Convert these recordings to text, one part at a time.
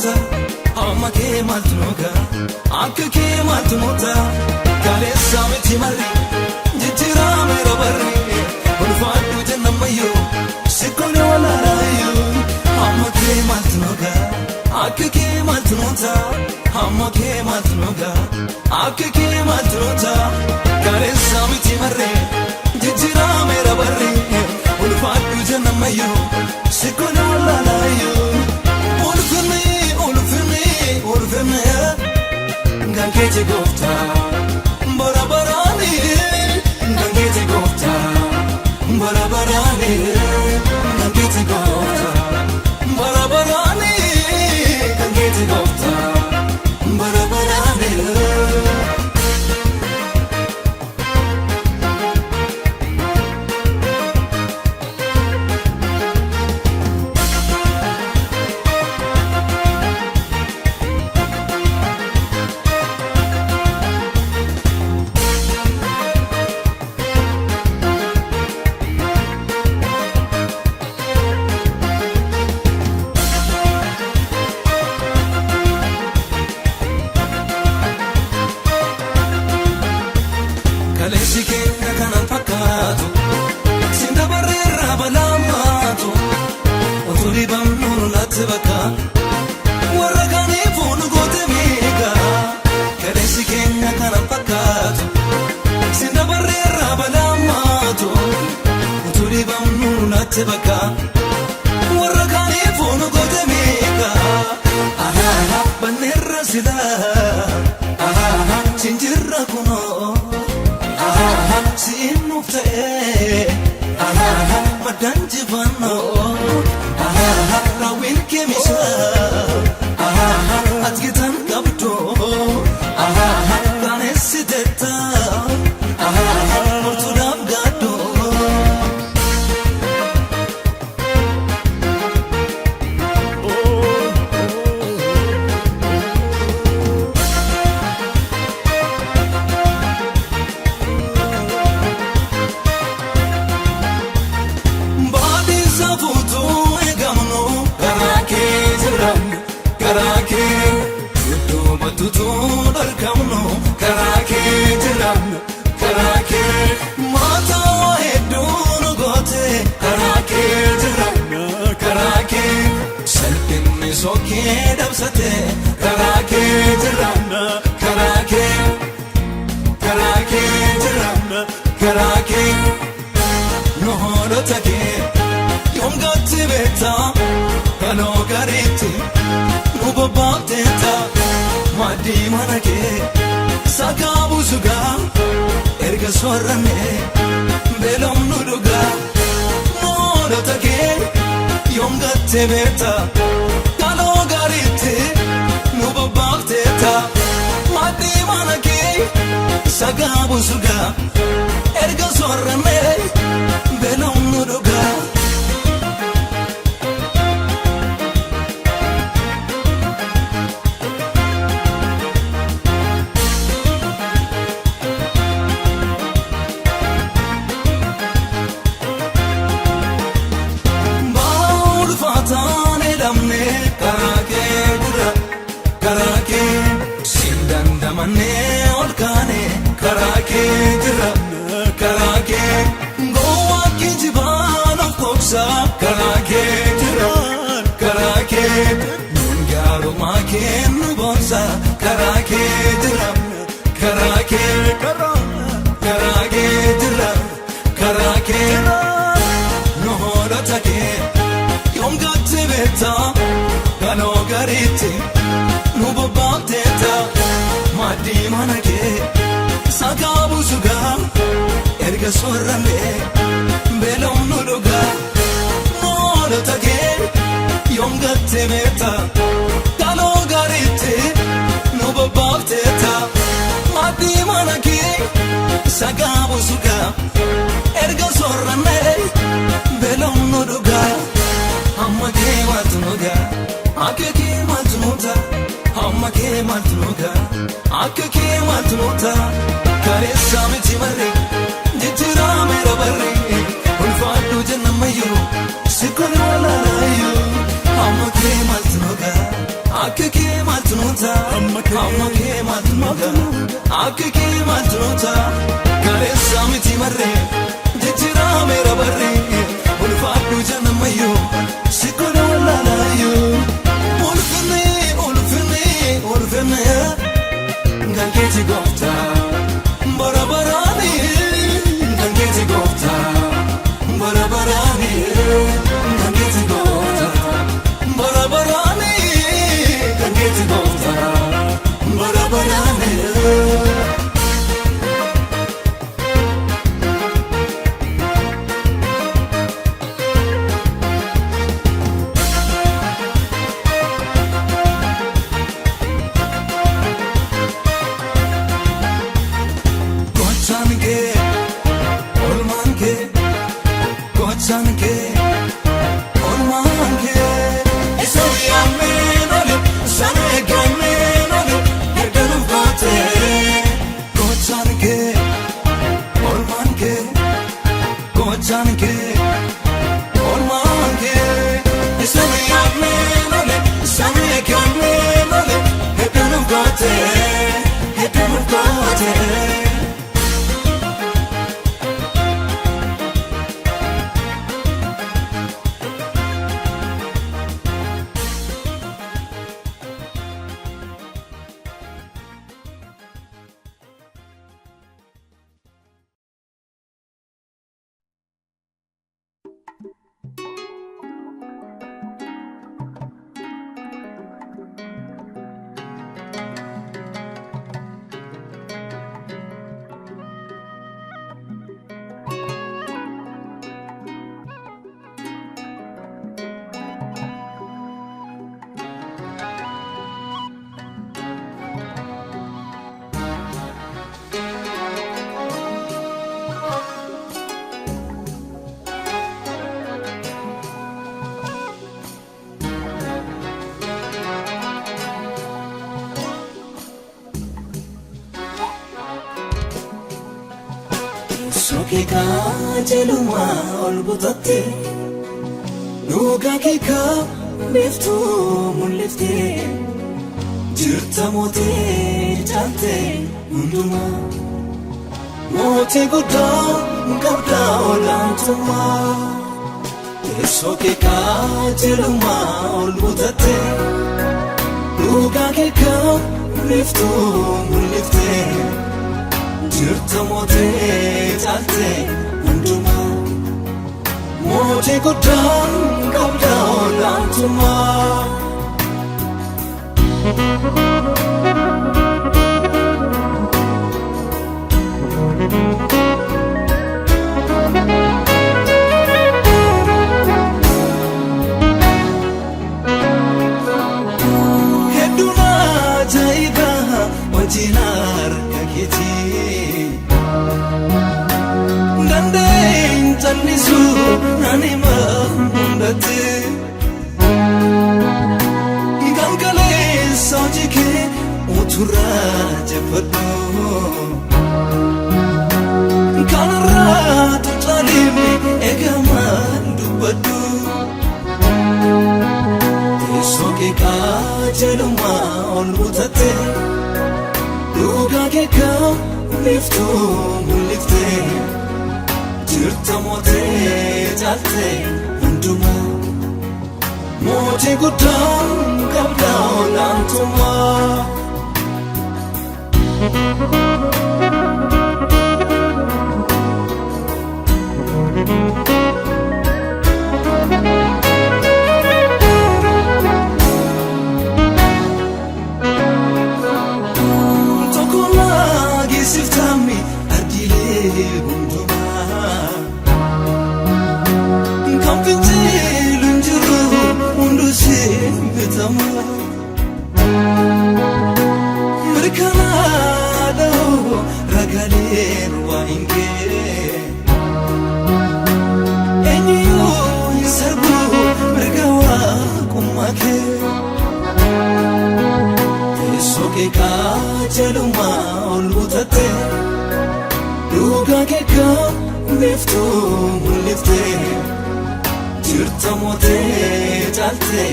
maltunota amma ke maltunoga akka ke maltunota kalesa miti mari jijira mera barri ulfaatu jannamayo sikone wala rayo amma ke maltunoga akka ke maltunota amma ke maltunoga akka ke maltunota kalesa miti mari jijira mera barri ulfaatu jannamayo sikone wala rayo ulfeme ngangete gofta barabarani ngangete gofta barabarani ngangete gofta barabarani ngangete gofta barabarani Baka waragani fono godemeka aha banera sila aha sinjira kuno aha sinufte aha madanji vano aha rawin kemisa aha atgitan kabto aha kanesideta aha mortudam gado Soke dabsate karake jirana karake jirana karake no horotake yomgati beta kano gariti ubabteta madi manake sakabu suga erga sorrane belom nuduga no horotake yomgati beta madi manake sagabu suga erga sorrame belom nuduga baul fatane damne karake jira karake sindandamane olkane karake jira karake goa kinjiban of koksa karake jira karake nungaru maken bonsa karake jira karake karake jira karake no horatake yom gatte beta kano gariti nubabteta madi manake sagabu suga erga sorrame belom nuduga noratake yom gatte beta kano gariti nubabteta madi manake sagabu suga erga sorrame belom nuduga amma ke matnuga akeke matnuta amma ke matnuga akeke matnuta kalesa miti mari jijira mera barri ulfaatu jannamayo sikone wala rayo amma ke matnuga Amma kee maaltu noota akka kee maaltu noota kaleessa miti marree jijjiirameera barree ulfaadhu jannamayyoo sikkoona wallaalaayyoo ulfinne kan keeti gooftaa bara baraani kan keeti gooftaa bara baraani kan keeti gooftaa bara baraani kan keeti gooftaa bara baraani. Sokeka jeluma olbutatti nuga keka biftu mulifte jirta mote jante unduma mote gudda ngabda olantuma sokeka jeluma olbutatti nuga keka biftu mulifte jirta mote jante unduma mote gudda ngabda olantuma. Heduna jaiba wajinar kakiti dandain tannisu nanima hundate gangale sajike utura jefadu kanara tutalimi egaman dubadu sokeka jeluma olbutate nuga keka biftu mulifte jirta mote jante unduma mote gudda ngabda olantuma. Tokola gisiftami ardile unduma kampinti lunjuru undusi bitama merkana do ragaler wainge enyu yisarbu mergawa kumake sokeka jeluma olbutate nuga keka biftu mulifte jirta mote jante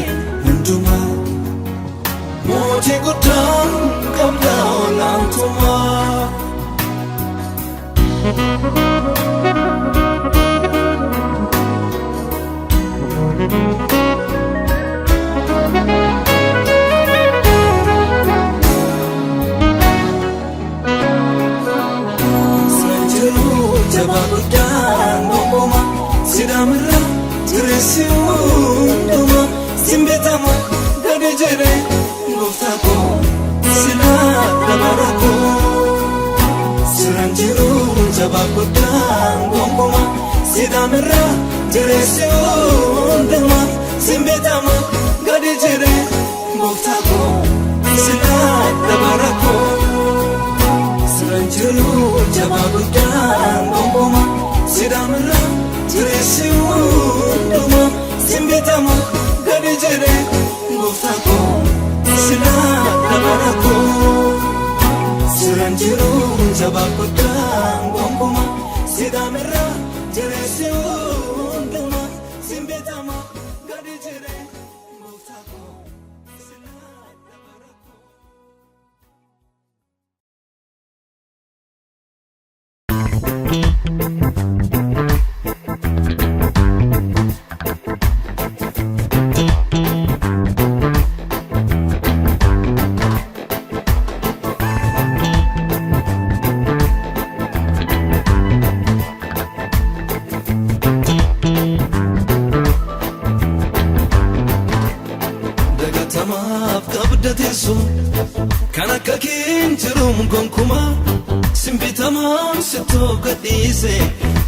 unduma mootii guddaan qabda olaantummaa. Jabaa guddaan gonkumaa sidaamirraa jireessi hundumaa simbeetama gadi jedhee gooftaa koo silaa dabara koo siraan jiru. Jabaa guddaan gonkumaa sidaamirraa jireessi hundumaa simbeetama gadi jedhee gooftaa koo silaa dabara koo siraan jiru. Jabaa guddaan gonkumaa sidaamirraa jireessi hundumaa simbeetama gadi jedhee gooftaa koo silaa dabara koo siraan jiru. Jabaa guddaan gonkumaa sidaamirraa jireessi hundumaa simbeetama gadi jedhee gooftaa koo silaa dabara koo. Dagatamaaf qabda teessoo kan akka keen jiruun gonkumaa simbeetamaan sittoo gadhiise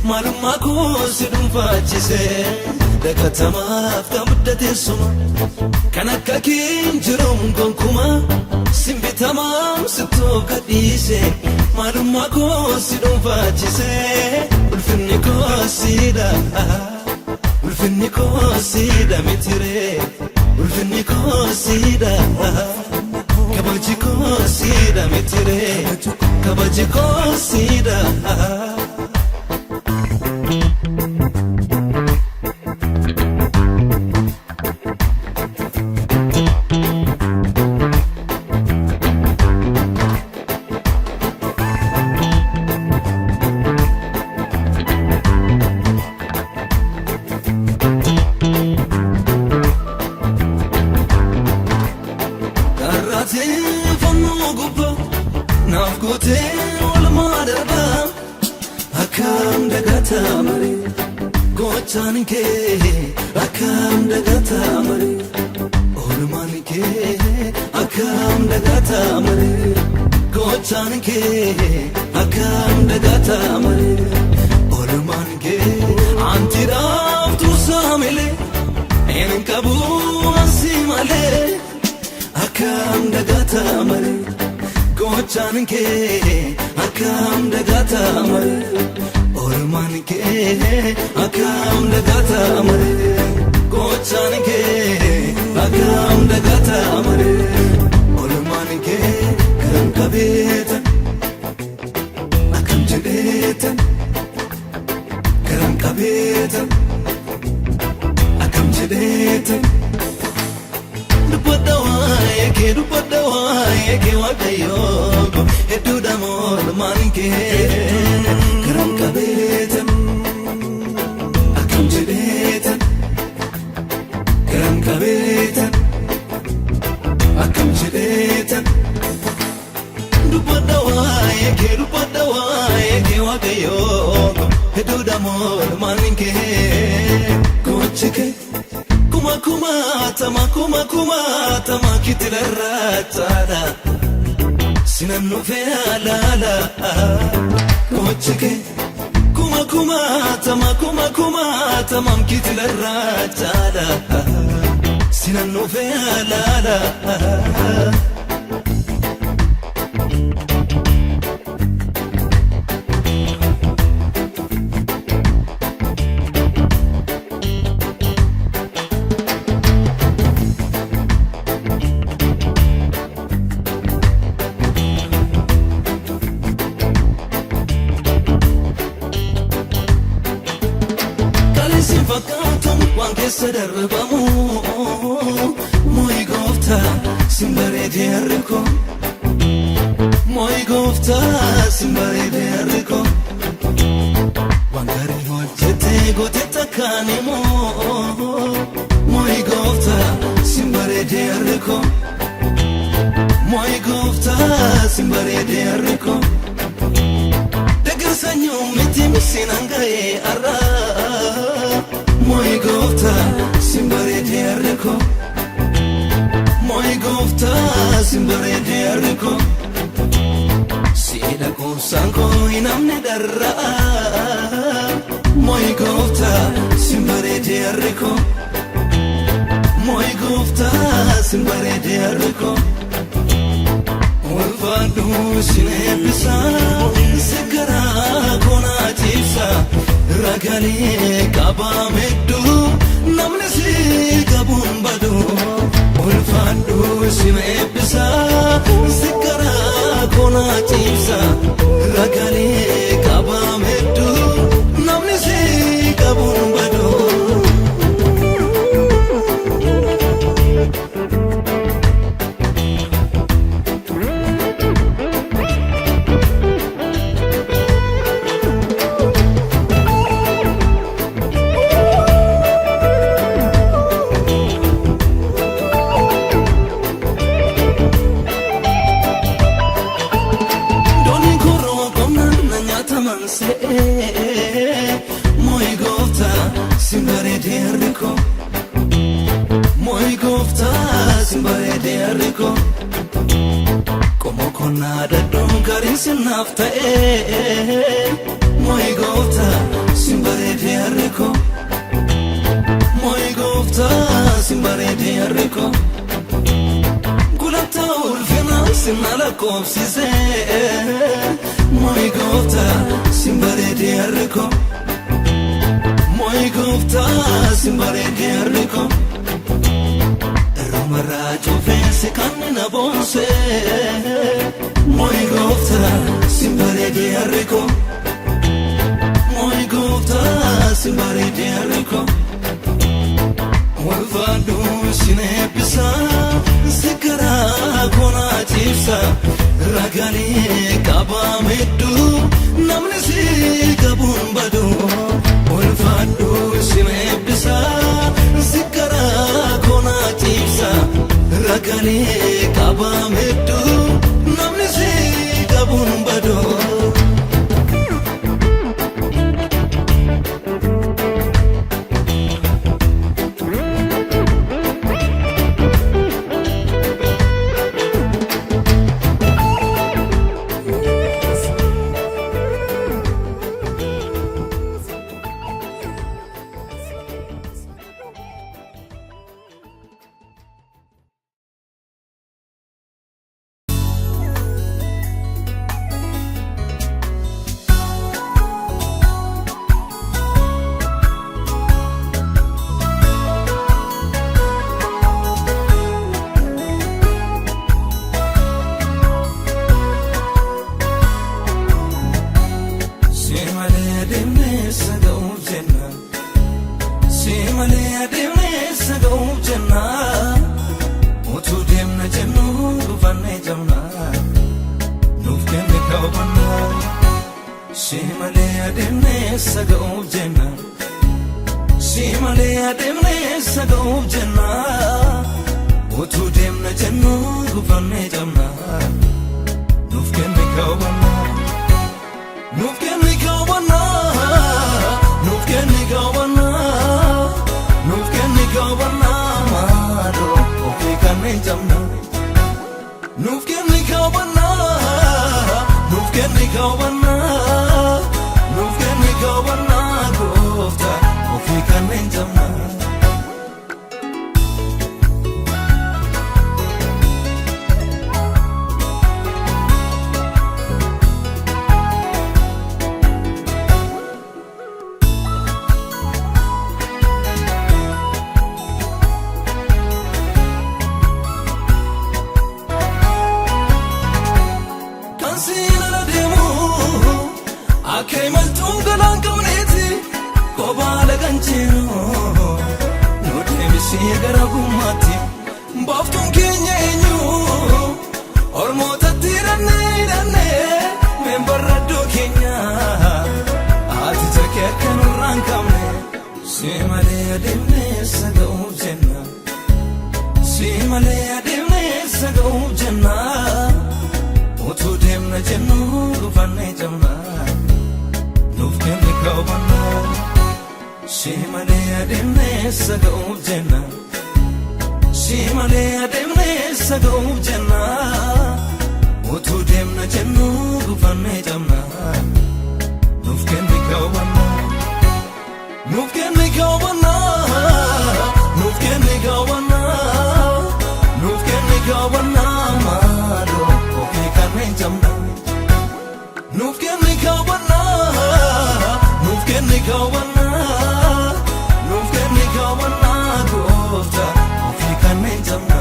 maalummaa koo si dhuunfaachise. Dagatamaaf qabda teessoo kan akka keen jiruun gonkumaa simbeetamaan sittoo gadhiise maalummaa koo si dhuunfaachise. Ulfinni koo siidha, ulfinni koo siidha mitiree. Ulfinni koo siidha, kabaji koo siidha mitiree. Kabaji koo siidha. Fannoo gubbaa naaf gootee walumaa darbaa akkam dagataa malee gochaan kee akkam dagataa malee oolmaan kee akkam dagataa malee gochaan kee akkam dagataa malee oolmaan kee antiidhaaf tursaa malee een qabu ansi malee. Akkam dagataa malee gochaan kee akkam dagataa malee oolmaan kee akkam dagataa malee gochaan kee akkam dagataa malee oolmaan kee kan qabeetan akkam jedheetan kan qabeetan akkam jedheetan. Dubbadha waa'ee kee waaqayyoo hedduudha oolmaan kee kan qabeetan akkam jedheetan kan qabeetan akkam jedheetan. Dubbadha waa'ee kee waaqayyoo hedduudha oolmaan kee gochi kee. Kumaatama kitilarraa taala sinan nufee alaala gochi kee. Kumaatama kitilarraa taala sinan nufee alaala. waan keessa darbamu moo'i gooftaa simbarede harko Moi gofta simbarede harko Wangari hojjete gote takane Moi gofta simbarede harko Moi gofta simbarede harko Degersanyo miti misinangae arra Moi gofta simbarede harko Moi gofta simbarede harko Sida konsanko inamne darra Moi gofta simbarede harko Moi gofta simbarede harko Ulfadu sinebisa Sigara kona tifsa Ragali kaba meddu Namne si kabun badu Ulfadu sinebisa Sigara kona tifsa Ragali kaba meddu Namne si kabun badu Moi gofta simbarede harko Moi gofta simbarede harko Komo kona daddo garin sinafta Moi gofta simbarede harko Moi gofta simbarede harko Gulata ulfina sinala kopsise Moi gofta simbarede harko Moi gofta simbarede harko Romara chofense kanna bonse Moi gofta simbarede harko Moi gofta simbarede harko Walfadu sinebisa Sigara kona tifsa Ragali kaba meddu Namne si kabun badu Ulfadu sinebisa Sigara kona tifsa Ragali kaba meddu Namne si kabun badu Gara gumati, baftum kenya enyu Ormoota tiranne membarradoo keenya ati takka akka nurraan qabne si malee adeemnee saga'uuf jenna si malee adeemnee saga'uuf jenna utuu deemna jennu dhufannee jamna nuuf kenne kaawwanna si malee adeemnee saga'uuf jenna si malee adeemnee saga'uuf jenna utuu deemna jennu dhufannee jamna nuuf kenne kaawwanna nuuf kenne kaawwanna nuuf kenne kaawwanna nuuf kenne kaawwanna maaloo ofii kanneen jamna nuuf kenne kaawwanna nuuf kenne kaawwanna nuuf kenne kaawwanna goofta ofii kanneen jamna.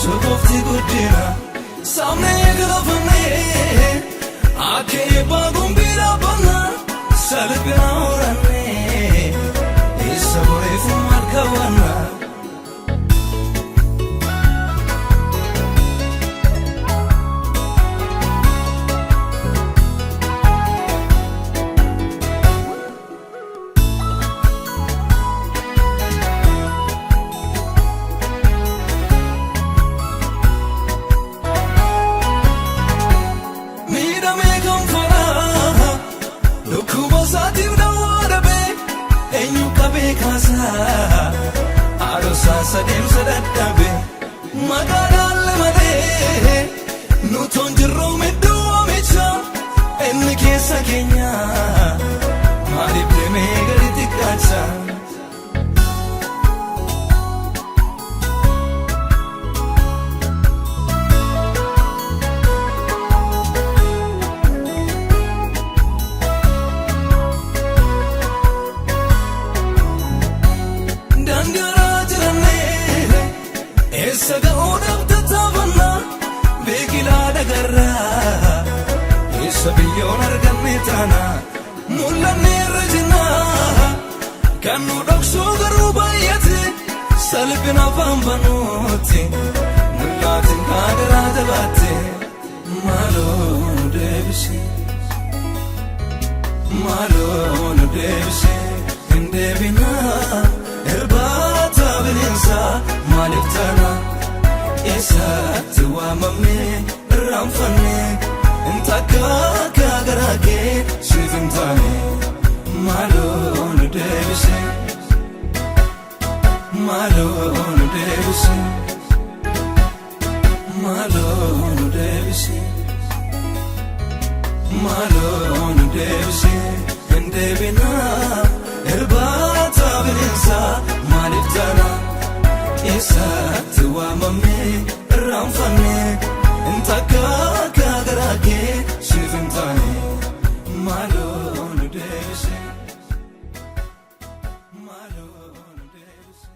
Chokofti gudina samne glafne ake bagumbira bana salbina orane isabore fumar kawana Sadim sadadabe magaralle made nuton jirro meddu amecha enni kesa kenya mari preme gariti kacha saga'uudhaaf tattaafannaa beekilaa dhagarraa eessa biyyoon arganne taana mul'anne irra jennaa kan nu dhoksuu garuu baay'ate salphina afaan banuutti mul'aatiin kaagaraa jabaatte maaloo nu deebise maaloo nu deebise hin deebinaa irbaata bineensaa maaliif taana eessatti waamamne irraanfanne intakka garaa kee siif hin taane maaloo nu deebise maaloo nu deebise maaloo nu deebise maaloo nu deebise hin deebinaa irbaata bineensaa maaliif taana eessatti waamamne irraanfanne intakka garaa kee siif hin taane maaloo nu deebise maaloo nu deebise.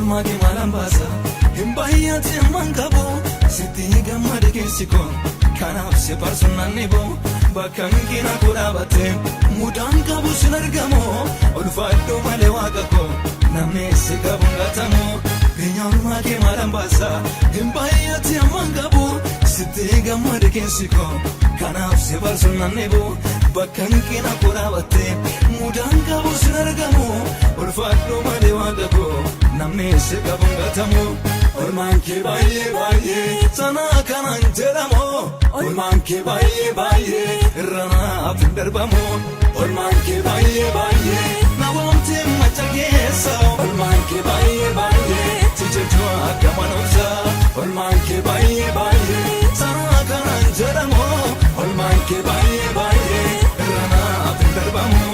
magi malambasa himbayati mangabo siti gamade kisiko kana se personal bo bakangina kurabate mudan kabu sinargamo olfaddo male waqako namne se kabungatamo Enyaluma ke marambasa Himbayati amangabu Sitti gammade keessiko Kanaaf si barsuun nebo Bakkan kina kurabate Mudaan qabu sin argamu Ulfaadhu malee waan dhabu Namni si qabuun gatamu Olmaan kee baay'ee baay'ee Sanaa kanaan jedhamu Olmaan kee baay'ee baay'ee Irra naaf hin darbamu Olmaan kee baay'ee baay'ee Na waamtee macha keessa Olmaan kee baay'ee baay'ee Tijjechuu akka manobsa Olmaan kee baay'ee baay'ee Sanaa kanaan jedhamu Olmaan kee baay'ee baay'ee Irra naaf hin darbamu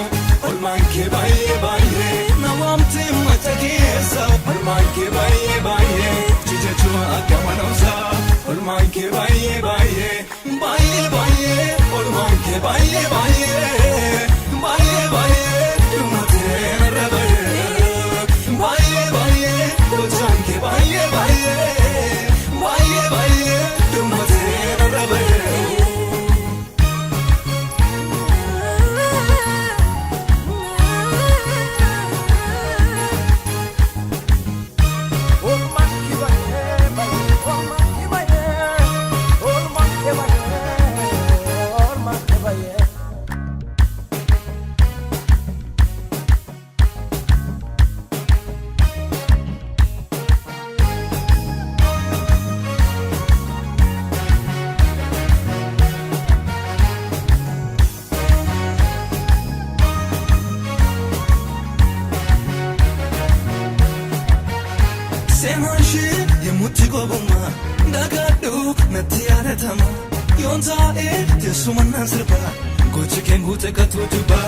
Olmaan kee baay'ee baay'ee Na waamtee macha keessa Olmaan kee baay'ee baay'ee Tijjechuu akka manobsa Olmaan kee baay'ee baay'ee Baay'ee baay'ee Olmaan kee baay'ee baay'ee Baay'ee baay'ee Dhumatee narra bahee Baay'ee baay'ee Gochaan kee baay'ee baay'ee Baay'ee baay'ee Dhumatee narra bahee Semashi yemutti gobuma Dagadhu natti yaadatama Yoon taa'ee teessuman sirba Gochi keen guute katuutuba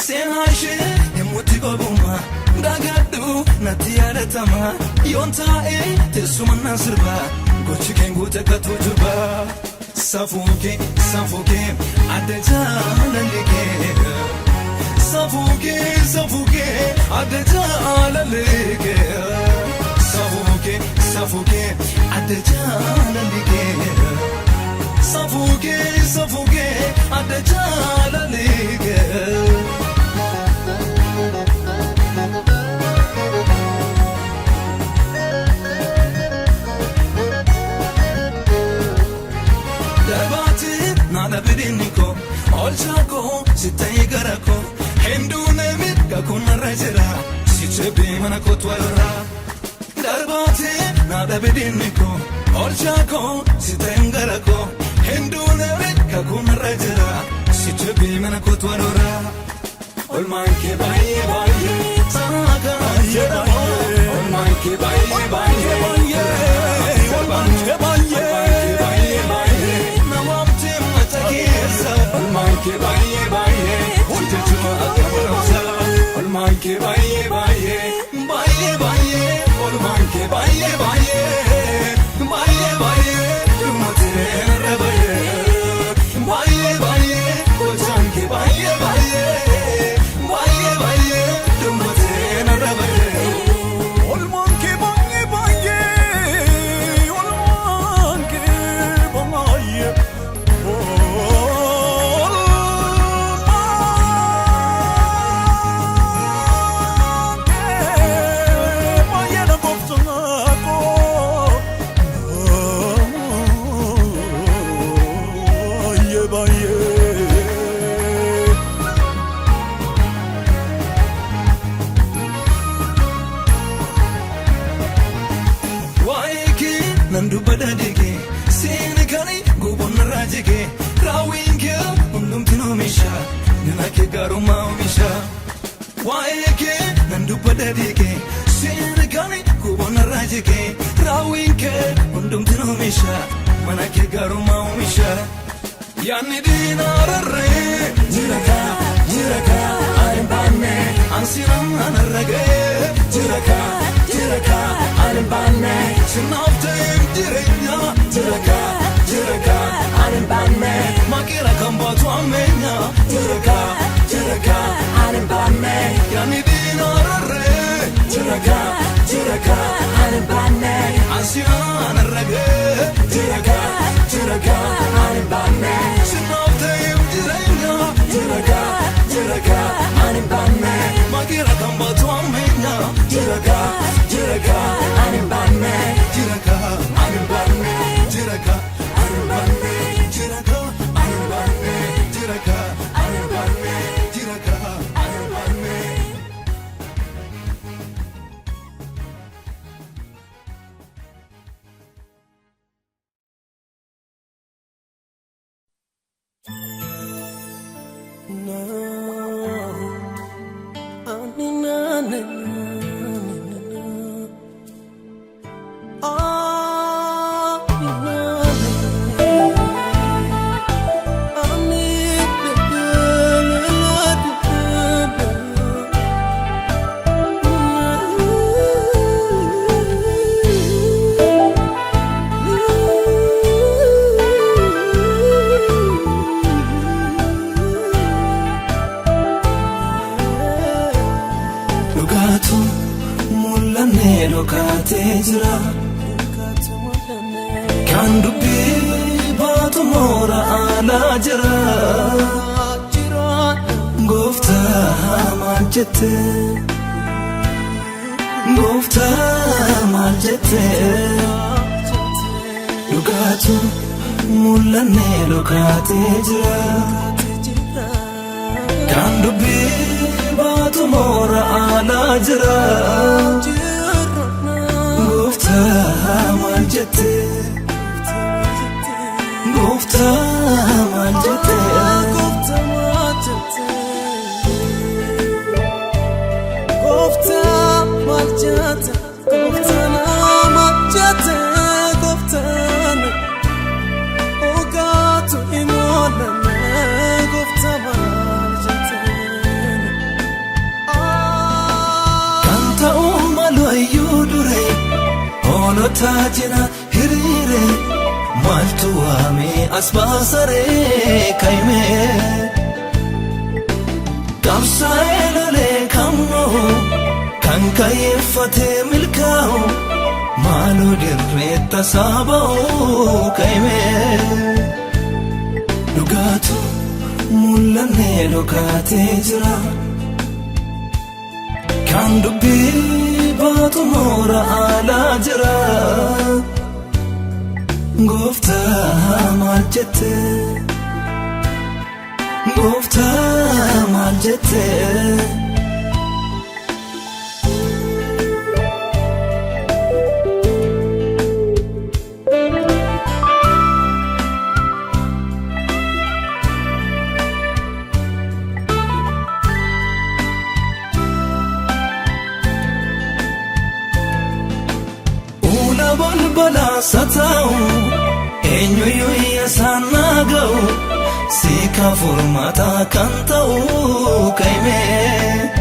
Semashi yemutti gobuma Dagadhu natti yaadatama Yoon taa'ee teessuman sirba Gochi keen guute katuutuba Safuuke adda jaalallee Safuuke adda jaalallee Safuuke adda jaalallee Safuuke adda jaalallee Darbaati naana bidiniko Olchaako sitayi garako Hinduune midhaako narra jira Sichebe mana kootu walirra Darbaati naada bidiniko Olchaako sitayi garako Hinduune midhaako narra jira Sichebe mana kootu walirra Olmaan kee baay'ee baay'ee Sanaa kanaan jedhamu Olmaan kee baay'ee baay'ee Olmaan kee baay'ee baay'ee Namoomti mata keessa Olmaan kee baay'ee baay'ee Hojjechuma akka manobsa Olmaan kee baay'ee baay'ee Baay'ee baay'ee Olmaan kee baay'ee baay'ee Baay'ee baay'ee Dhumatee narra bahee Baay'ee baay'ee Gochaan kee baay'ee baay'ee Baay'ee baay'ee Dhumatee narra bahee Olmaan kee baay'ee baay'ee Olmaan kee baay'ee Nandu badadege Sini kani gubon rajege Rawinke undum tinomisha Nake garuma umisha Waeke nandu badadege Sini kani gubon rajege Rawinke undum tinomisha Manake garuma umisha Yani dinarare Jiraka Arimbane Ansiram anarage Jiraka Arimbane Sinaftem direnya Jiraka Arimbane Makira kambatu amenya Jiraka Arimbane Yani dinarare Jiraka Arimbane Ansiram anarage Jiraka Arimbane Sinaftem direnya Jiraka Arimbane Makira kambatu amenya Jiraka jira kan dubbii baatu moora ala jira gooftaa maal jette gooftaa maal jette dhugaatu mul'annee dhokaatee jira kan dubbii baatu moora ala jira maal jette gooftaa maal jette gooftaa maal jette gooftaa maal jette gooftaa ogaatu imoolame gooftaa maal jette kan ta'uu malu ayyuu dure hoolotaa jina hiriire maaltu waame as baasaree kaymee qabsaa'ee lolee kamnoo kan kayyeeffatee milkaa'u maaloo dirree tasaa ba'uu kaymee dhugaatu mul'annee dhokaatee jira kan dubbii baatu moora ala jira gooftaa maal jette gooftaa maal jette balbala sata'u eenyuyyuu iyyasaan naaga'u siika furmataa kan ta'u kaymee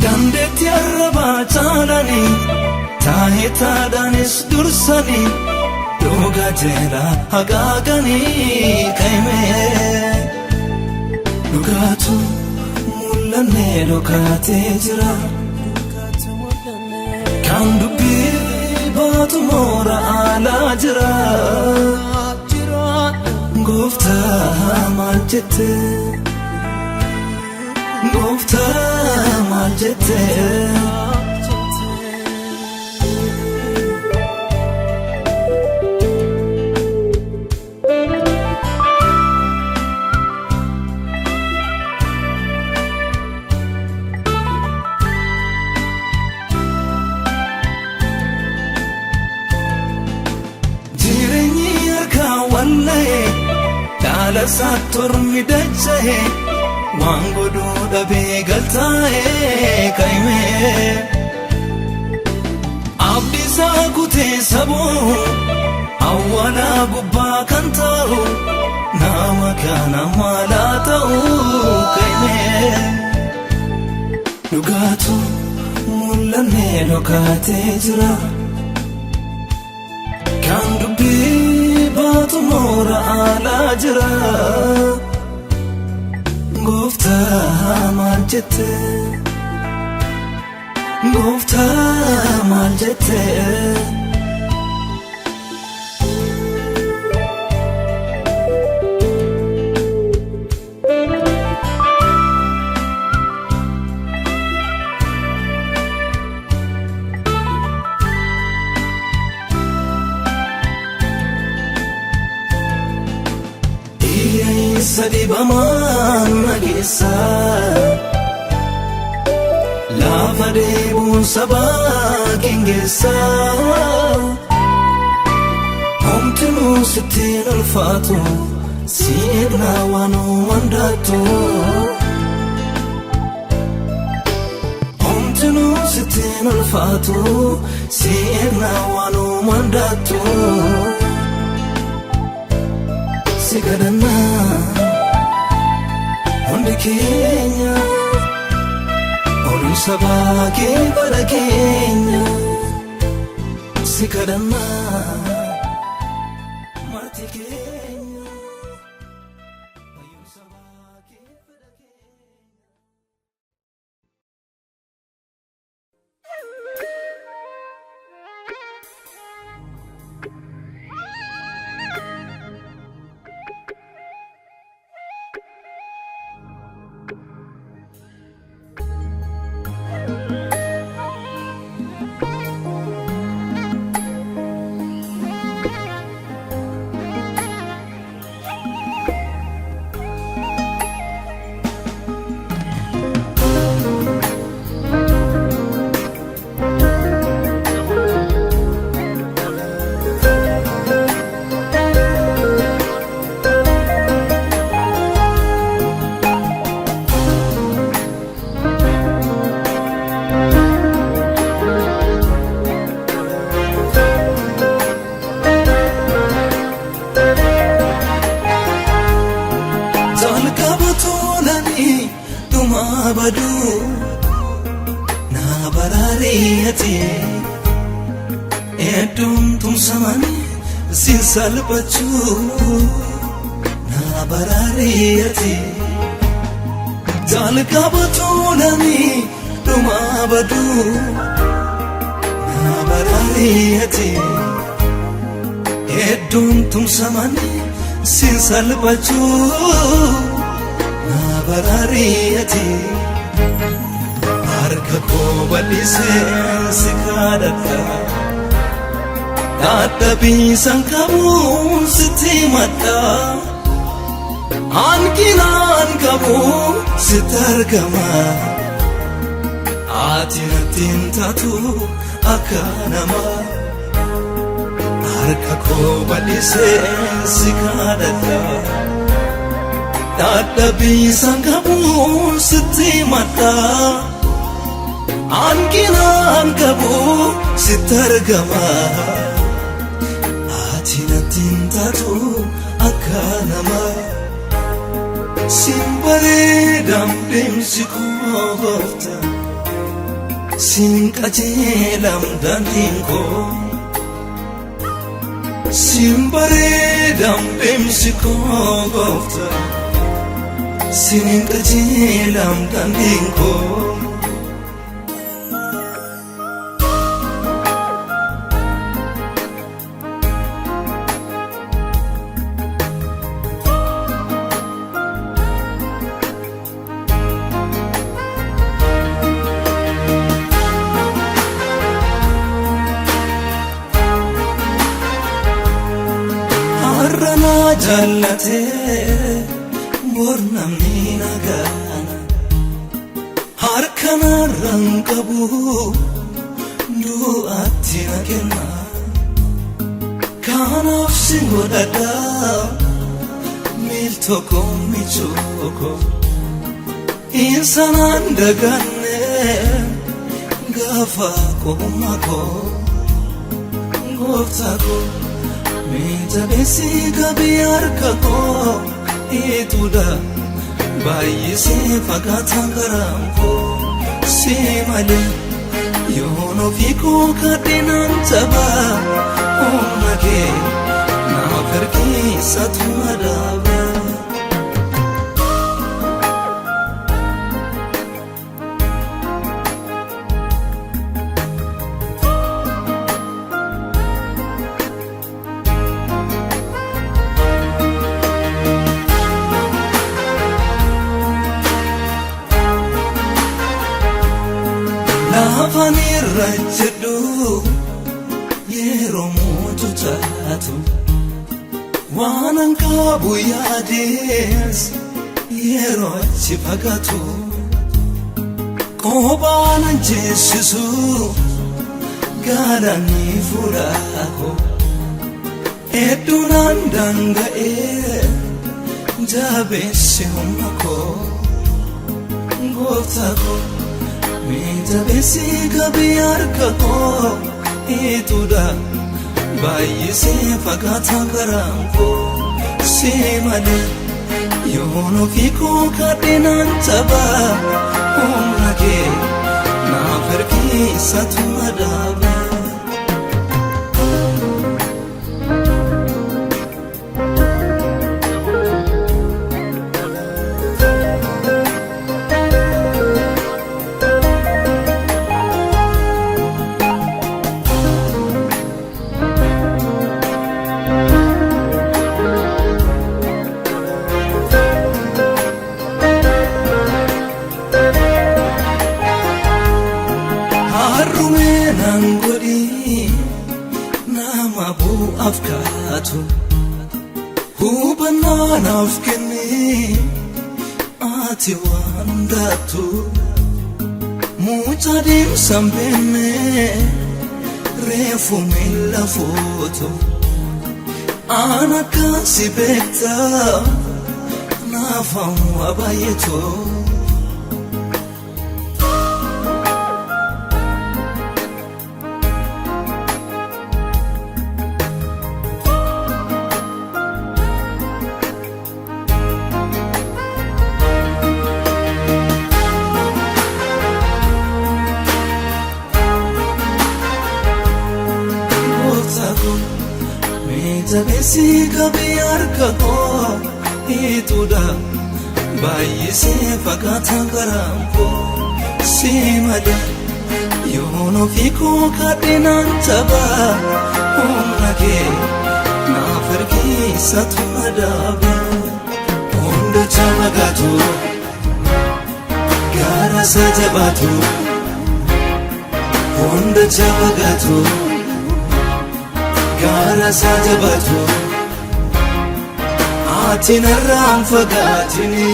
dandeetti arrabaa caalanii taa'itaadhaanis dursanii dhuga jeela hagaaganii kaymee dhugaatu mul'annee dhokaatee jira kan dubbii baatu moora ala jira gooftaa maal jette gooftaa maal jette dhaala saattormi dacha'e waan godhuu dhabee galtaa'e kaymee abdiisaa kutee sabuu awwaalaa gubbaa kan ta'u nama kana maalaa ta'u kaymee dhugaatu mul'annee dhokaatee jira kan dubbii baatu moora ala jira gooftaa maal jette gooftaa maal jette sadi dhibamaan nageessa lafa deebuun sabaa kingeessa homtinuu sittiin ulfaatu si eegnaa waanuu mandaatu homtinuu sittiin ulfaatu si eegnaa waanuu mandaatu si kadhannaa hundi keenya ol sabaa kee bara keenya si kadhannaa marti keenya ol sabaa kee bara keenya. Badu na barariyati edum tum samani sin salbachu na barariyati jalka batulani duma badu na barariyati edum tum samani sin salbachu na barariyati harka ko balise sikadata dadhabi sankabu sitimata ankinan kabu sitargama atinatin tatu akanama harka ko balise sikadata dadhabi sankabu sitimata ankinan kabu sitargama atinatin tatu akanama simbare damdem sikogofta sinkajelam dandinko simbare damdem sikogofta sinkajelam dandinko jallate bornamni nagana harkana rankabu du'atti nakenna kanaf singodada miltoko michoko insanan daganne gafa komako goftako Minta besi kabiyar kako ituda bayi se fakatan karamko se male yono fiko kadenan taba onake na karki satmadaba Afanir rajdu yeromutu tatu wanan kabu yades yerochi fagatu qobana jeesisu garani furako edunan dangae jabesi humako goftako me jabesi gabiyarkako ituda bayise fagata garanko semane yono fiko kadenan taba umake na farki satmadaba afkatu hubanan afkeni ati wandatu mujadim sambene refu mila foto anaka sibekta nafamu abayeto Jabesi gabiyarkako ituda bayise fagata garanko simada yono fiko kadenan taba umake na farki satmadaba ondo chamagatu gara sajabatu ondo chamagatu gara sajabatu atinarram fagatini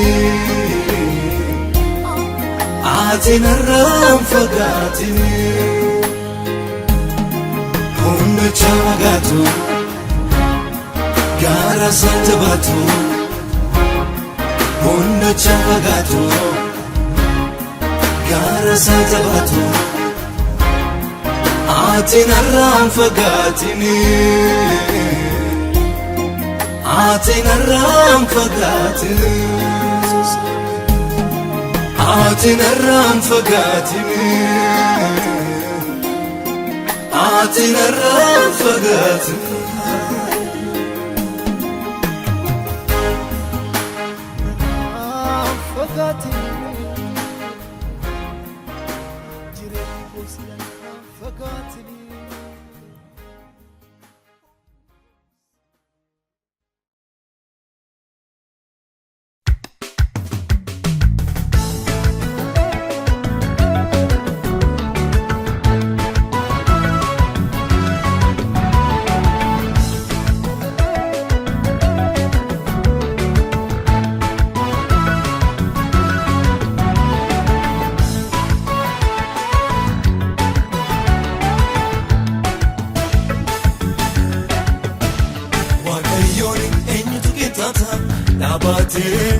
hundu chamagatu gara sajabatu hundu chamagatu gara sajabatu atinarram fagatini atinarram fagatini atinarram fagatini atinarram fagatini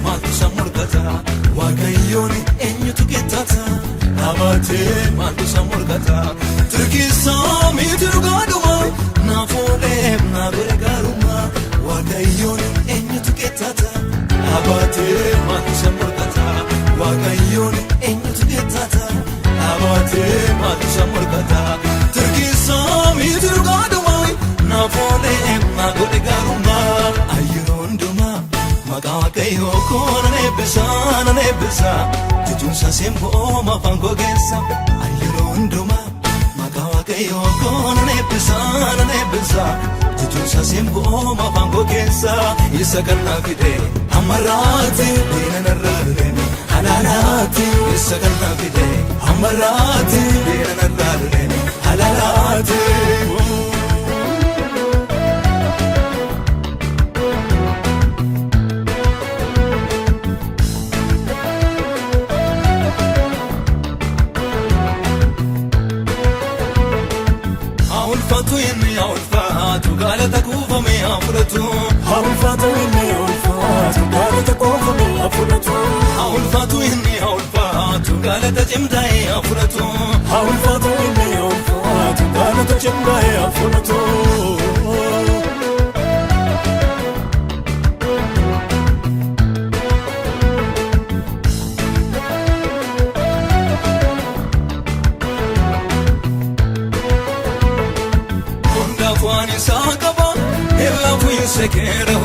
Matusa murgata wagayoni enyutu getata abate matusa murgata turkisa mitrugaduma nafole nabergaruma wagayoni enyutu getata abate matusa murgata wagayoni enyutu getata abate matusa murgata turkisa mitrugaduma nafole nabergaruma ayironduma Magakayo kona nebisa Jujunsa simbo mapango gesa Ayironduma Magakayo kona nebisa Jujunsa simbo mapango gesa Isa kanna fide Amarati Dina narrarene Halalati Isa kanna fide Amarati Dina narrarene Halalati ulfaatu inni ulfaatu galata cimdaa'ee afuratu ulfaatu inni ulfaatu galata cimdaa'ee afuratu Sekero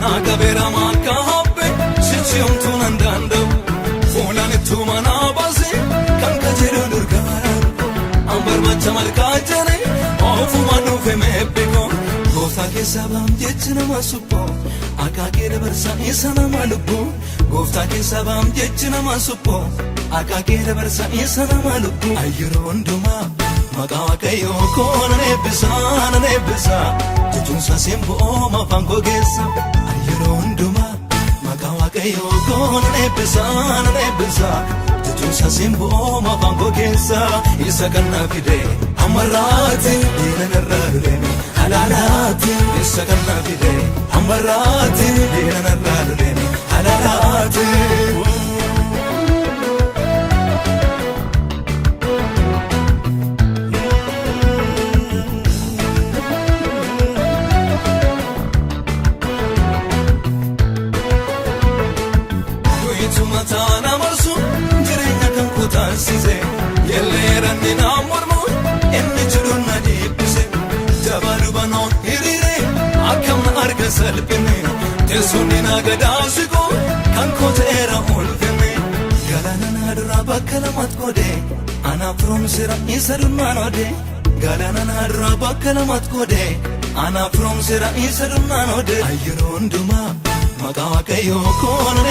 naga bera maka habbe sichum tunan dando fulan tumana base kan kajero durgara ambar macha malka jane ofu manu fe mebego gofa ke sabam jechna masupo akakere barsa isana malubu gofa ke sabam jechna masupo akakere barsa isana malubu ayro nduma makawa kayo kona nebisa Junsa simbo ma fango gesa ayero nduma makawa kayo kona nebisa Junsa simbo ma fango gesa isa kanna fide amarati dina narrale halalati isa kanna fide amarati dina narrale halalati Size yellera ni namormo enne chudunna dipse jabalu bano hirire akam arga salpene tesuni nagadasiko kan kotera ulfene galana nadra bakalamat kode ana from sira isarunna node galana nadra bakalamat kode ana from sira isarunna node ayro nduma makawa kayo kona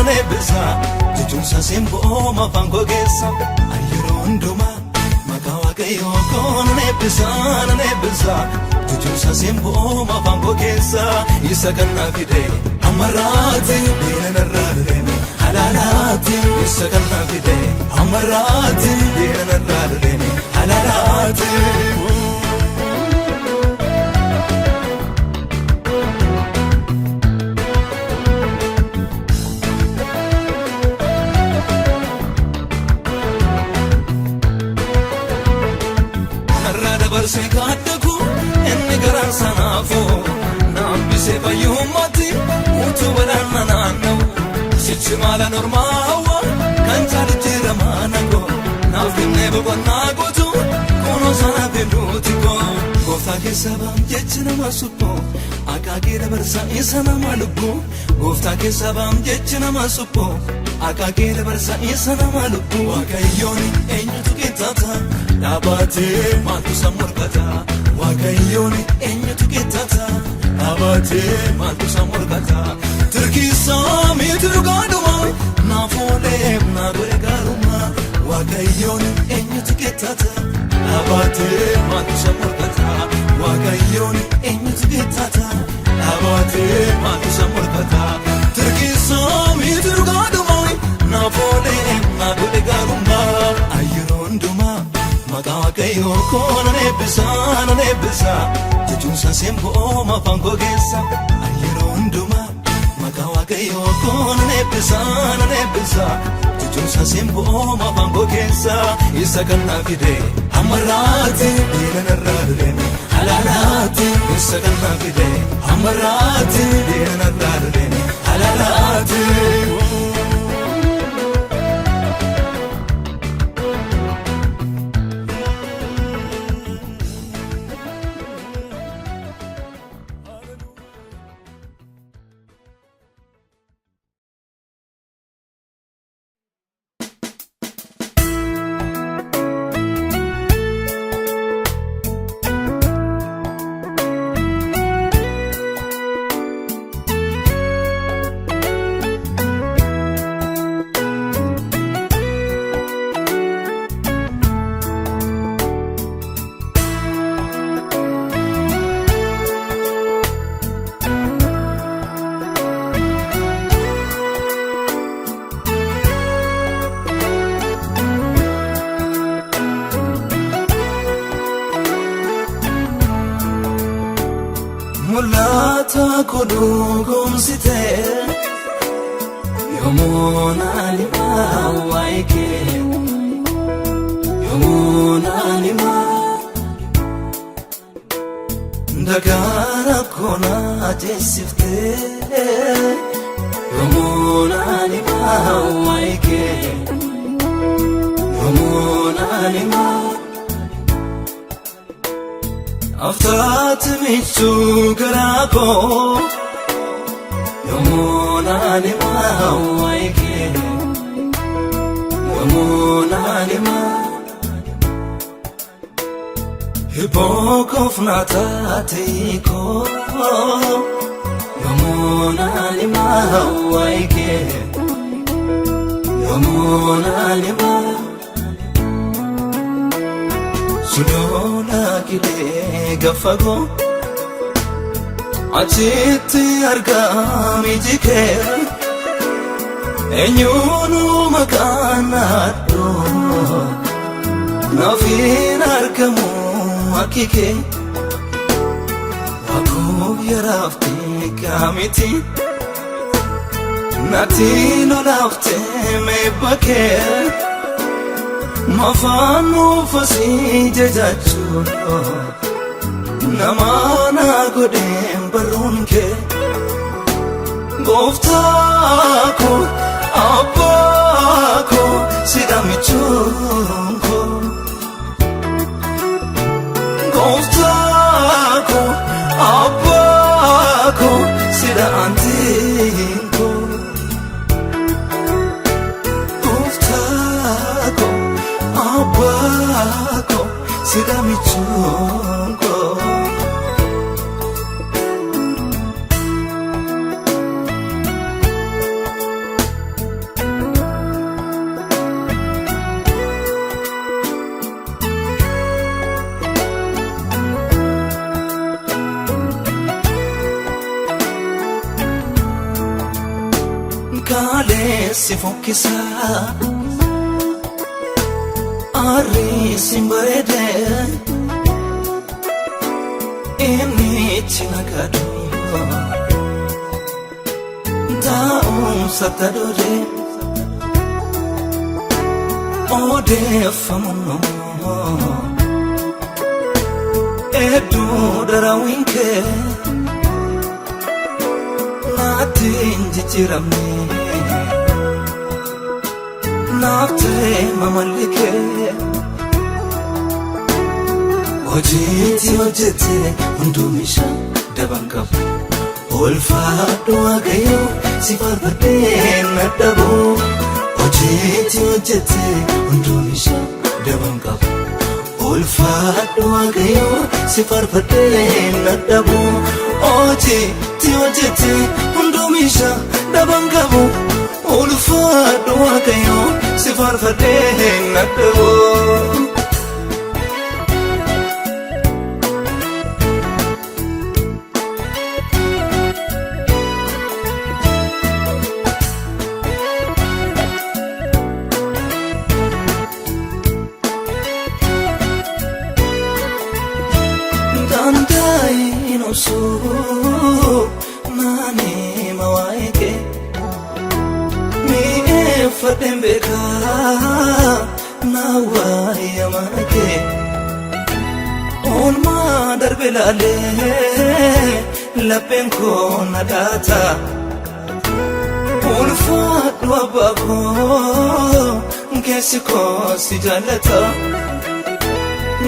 nebisa Junsa simbo ma fango gesa ayro nduma makawa kayo kona nebisa Junsa simbo ma fango gesa isa kanna fide amarati dina narrale halalati isa kanna fide amarati dina narrale halalati se kadaku enne garan sanafo nambise bayumati utu barana nanu sichi mala normawa kanchal jira manago nafne bogna gotu kono sana pelutiko gofa ke sabam jechna masupo akagera barsa isana malubu gofa ke sabam jechna masupo akagera barsa isana malubu akayoni enyutu kitata Abate matu samurkata wakayoni enyutu kitata Abate matu samurkata Turkisa mitrugaduma nafole nagore garuma wakayoni enyutu kitata Abate matu samurkata wakayoni enyutu kitata Abate matu samurkata Turkisa mitrugaduma nafole nagore garuma ayro nduma makawa kayo kona nebisa Junsa simbo ma fango gesa ayro nduma makawa kayo kona nebisa Junsa simbo ma fango gesa isa kanna fide amarati dina narrale halalati isa kanna fide amarati dina narrale halalati mulata kodu gomsite yomonalima waike yomonalima ndagara kona jesifte yomonalima waike yomonalima aftat michu garako yomonalima waike yomonalima hibokofnata teiko yomonalima waike yomonalima sudola kile gafago achiti argami jike enyunu makanado nafin argamu akike akub yarafte kamiti natino lafte mebake mafanu fasi jejachulo namana godem barunke goftako abako sidamichunko goftako abako sidantinko goftako abako sidamichunko kale sifokisa ari simbarede ini chinagado daum satadore ode famuno edu darawinke natinji chiramne nafte mamalike ojiti ojete undumisha dabangab olfado agayo sifarbate nadabo ojiti ojete undumisha dabangab olfado agayo sifarbate nadabo ojiti ojete undumisha dabangab olfado agayo sifarbate nadabo so mane mawaike mi fadembeka nawa yamanake on ma darbelale lapenko nadata on fatwa bako kesiko sijalata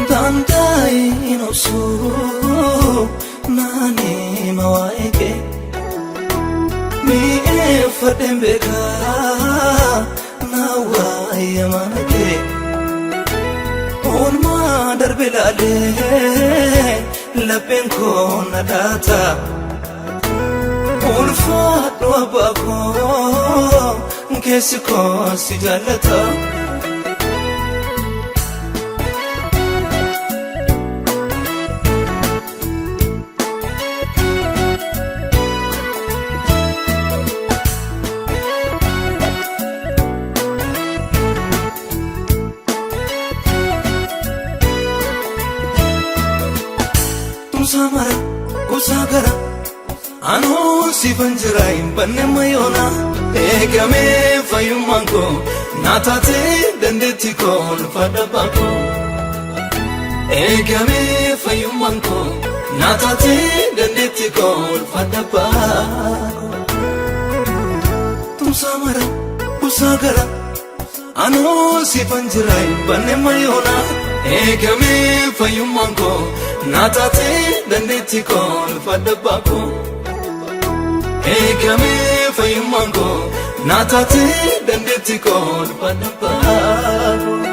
dandai no so nani mawaike mi fadembeka nawa yamanake on ma darbelale lapenko nadata on fatwa bako kesiko sijalata samara kusagara anu sifan jira hin banne mayona eegame fayyummaan koo naataate dandeetti koo ulfaadha baakoo eegame fayyummaan koo naataate dandeetti koo ulfaadha baakoo tumsaa mara busaa gara anoo sifan jira hin banne mayona eegame fayyummaan koo naataate dandeetti koo ulfaadha baakoo eegame fayyummaan koo naataate dandeetti koo ulfaadha baakoo